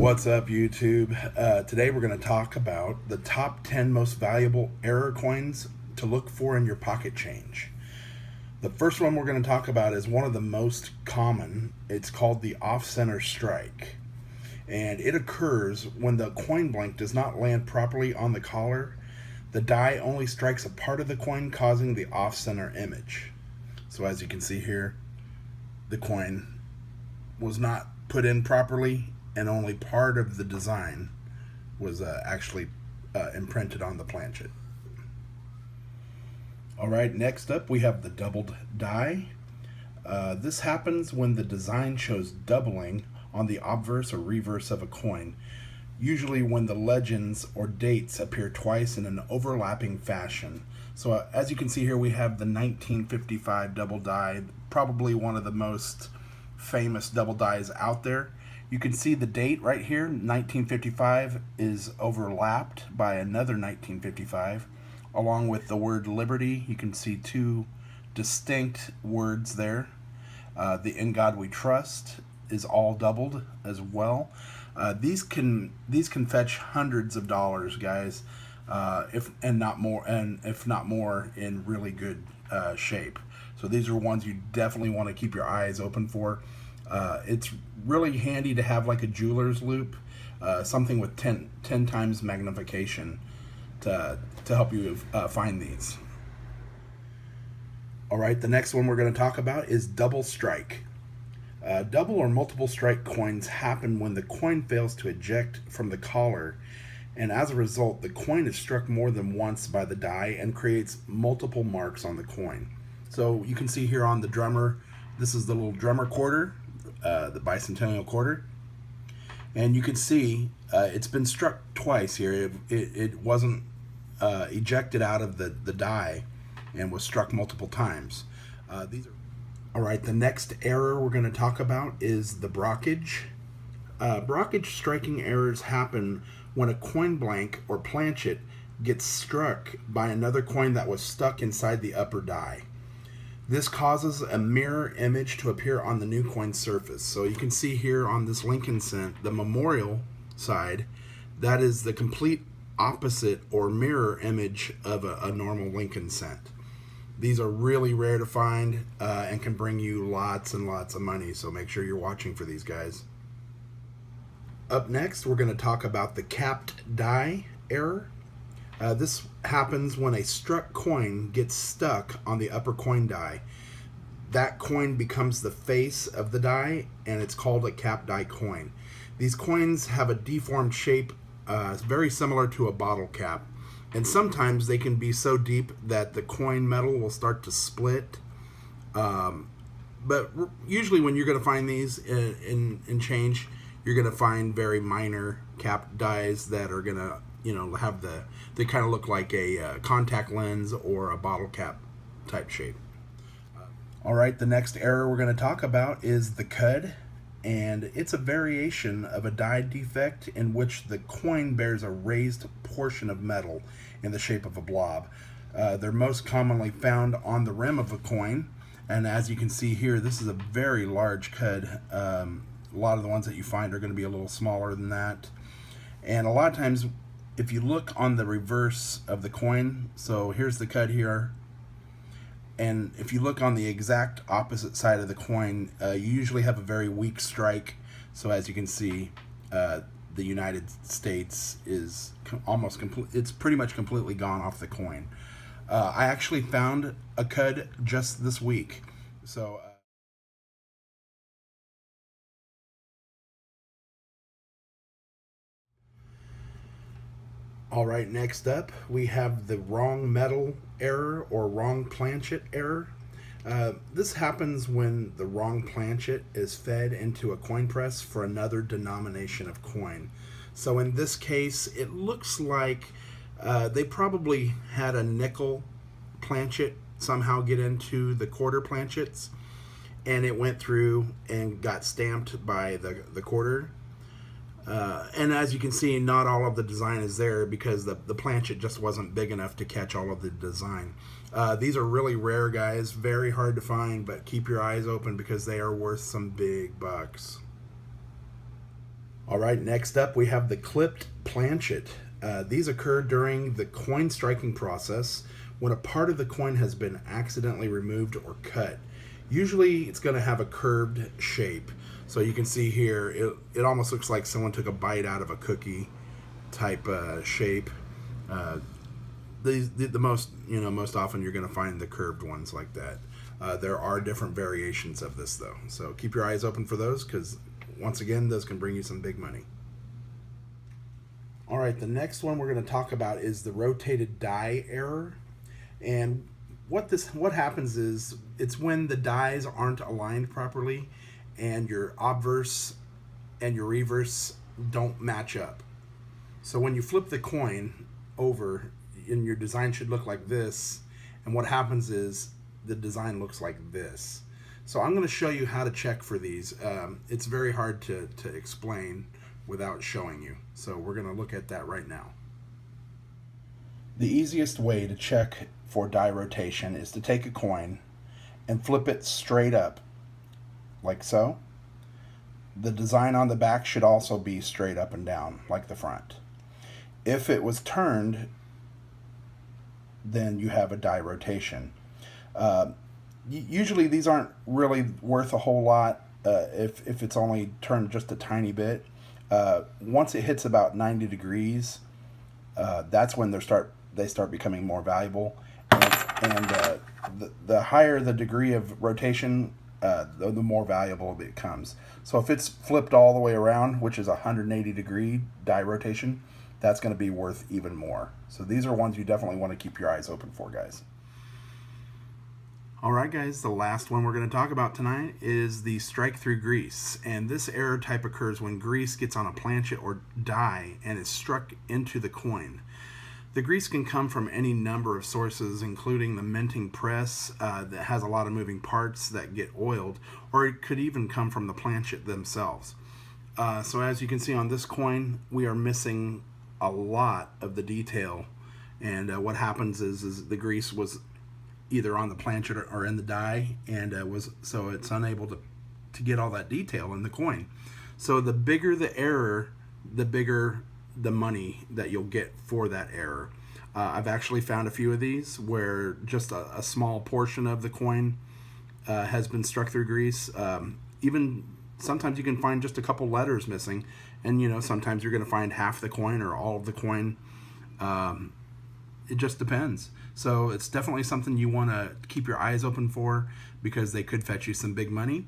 What's up, YouTube? Today we're going to talk about the top 10 most valuable error coins to look for in your pocket change. The first one we're going to talk about is one of the most common. It's called the off-center strike. And it occurs when the coin blank does not land properly on the collar. The die only strikes a part of the coin, causing the off-center image. So as you can see here, the coin was not put in properly, and only part of the design was actually imprinted on the planchet. Alright, next up we have the doubled die. This happens when the design shows doubling on the obverse or reverse of a coin, usually when the legends or dates appear twice in an overlapping fashion. So as you can see here, we have the 1955 double die, probably one of the most famous double dies out there. You can see the date right here, 1955, is overlapped by another 1955. Along with the word liberty, you can see two distinct words there. The In God We Trust is all doubled as well. These can fetch hundreds of dollars, guys, if not more in really good shape. So these are ones you definitely want to keep your eyes open for. It's really handy to have like a jeweler's loop, something with 10 times magnification to help you find these. Alright, the next one we're going to talk about is double strike. Double or multiple strike coins happen when the coin fails to eject from the collar, and as a result the coin is struck more than once by the die and creates multiple marks on the coin. So you can see here on the drummer, this is the little drummer quarter, the bicentennial quarter, and you can see it's been struck twice here. It wasn't ejected out of the die and was struck multiple times. Alright, the next error we're going to talk about is the Brockage. Brockage striking errors happen when a coin blank or planchet gets struck by another coin that was stuck inside the upper die. This causes a mirror image to appear on the new coin surface. So you can see here on this Lincoln cent, the memorial side, that is the complete opposite or mirror image of a normal Lincoln cent. These are really rare to find and can bring you lots and lots of money, so make sure you're watching for these guys. Up next, we're going to talk about the capped die error. This happens when a struck coin gets stuck on the upper coin die. That coin becomes the face of the die, and it's called a capped die coin. These coins have a deformed shape, very similar to a bottle cap, and sometimes they can be so deep that the coin metal will start to split. But usually when you're going to find these in change, you're going to find very minor capped dies that are going to have they kind of look like a contact lens or a bottle cap type shape. Alright, the next error we're going to talk about is the cud, and it's a variation of a die defect in which the coin bears a raised portion of metal in the shape of a blob. They're most commonly found on the rim of a coin, and as you can see here, this is a very large cud. A lot of the ones that you find are going to be a little smaller than that, and a lot of times if you look on the reverse of the coin, so here's the cud here, and if you look on the exact opposite side of the coin, you usually have a very weak strike. So as you can see, the United States is almost complete. It's pretty much completely gone off the coin. I actually found a cud just this week. So Alright, next up we have the wrong metal error or wrong planchet error. This happens when the wrong planchet is fed into a coin press for another denomination of coin. So in this case, it looks like they probably had a nickel planchet somehow get into the quarter planchets, and it went through and got stamped by the quarter. And as you can see, not all of the design is there because the planchet just wasn't big enough to catch all of the design. These are really rare, guys, very hard to find, but keep your eyes open because they are worth some big bucks. All right, next up we have the clipped planchet. These occur during the coin striking process when a part of the coin has been accidentally removed or cut. Usually it's going to have a curved shape. So you can see here, it almost looks like someone took a bite out of a cookie type shape. The most often you're going to find the curved ones like that. There are different variations of this though, so keep your eyes open for those, because once again, those can bring you some big money. All right, the next one we're going to talk about is the rotated die error. And what happens is, it's when the dies aren't aligned properly and your obverse and your reverse don't match up. So when you flip the coin over, and your design should look like this, and what happens is the design looks like this. So I'm going to show you how to check for these. It's very hard to explain without showing you. So we're going to look at that right now. The easiest way to check for die rotation is to take a coin and flip it straight up, like so. The design on the back should also be straight up and down, like the front. If it was turned, then you have a die rotation. Usually these aren't really worth a whole lot if it's only turned just a tiny bit. Once it hits about 90 degrees, that's when they start becoming more valuable. And the higher the degree of rotation, the more valuable it becomes. So if it's flipped all the way around, which is a 180 degree die rotation, that's going to be worth even more. So these are ones you definitely want to keep your eyes open for, guys. All right, guys, the last one we're going to talk about tonight is the strike through grease. And this error type occurs when grease gets on a planchet or die and is struck into the coin. The grease can come from any number of sources, including the minting press that has a lot of moving parts that get oiled, or it could even come from the planchet themselves. So as you can see on this coin, we are missing a lot of the detail, and what happens is the grease was either on the planchet or in the die, and so it's unable to get all that detail in the coin. So the bigger the error, the bigger the money that you'll get for that error. I've actually found a few of these where just a small portion of the coin has been struck through grease. Even sometimes you can find just a couple letters missing, and sometimes you're going to find half the coin or all of the coin. It just depends. So it's definitely something you want to keep your eyes open for, because they could fetch you some big money.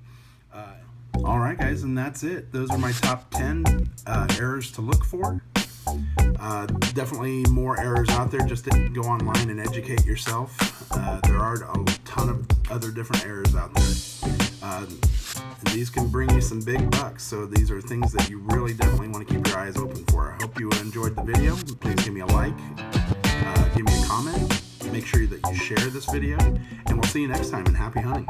All right, guys, and that's it. Those are my top 10 errors to look for. Definitely more errors out there. Just go online and educate yourself. There are a ton of other different errors out there. These can bring you some big bucks, so these are things that you really definitely want to keep your eyes open for. I hope you enjoyed the video. Please give me a like, give me a comment, make sure that you share this video, and we'll see you next time, and happy hunting.